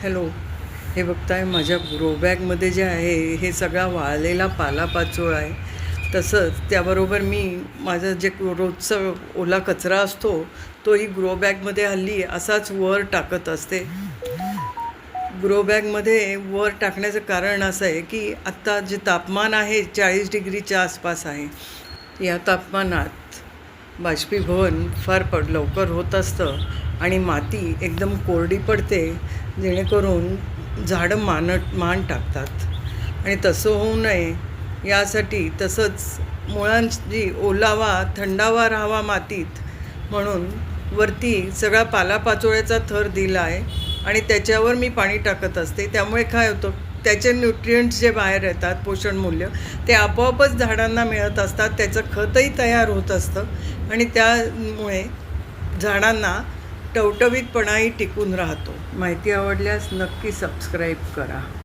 Hello, हे बघताय माझ्या ग्रो बॅगमध्ये जे आहे हे सगळा वाळलेला पालापाचोळा आहे. तसंच त्याबरोबर मी माझं जे रोजचं ओला कचरा असतो तोही ग्रो बॅगमध्ये हल्ली असाच वर टाकत असते. ग्रो बॅगमध्ये वर टाकण्याचं कारण असं आहे की आत्ता जे तापमान आहे 40 डिग्रीच्या आसपास आहे. या तापमानात बाष्पीभवन फार लवकर होत असतं आणि माती एकदम कोरडी पडते, जेणेकरून झाडं मान टाकतात. आणि तसं होऊ नये यासाठी, तसंच मुळांची ओलावा थंडावा राहावा मातीत म्हणून वरती सगळा पालापाचोळ्याचा थर दिला आहे आणि त्याच्यावर मी पाणी टाकत असते. त्यामुळे काय होतं, त्याचे न्यूट्रिएंट्स जे बाहेर येतात, पोषण मूल्य, ते आपोआपच झाडांना मिळत असतात. त्याचं खतही तयार होत असतं आणि त्यामुळे झाडांना टवटवीतपणाही टिकून राहतो. माहिती आवडल्यास नक्की सबस्क्राईब करा.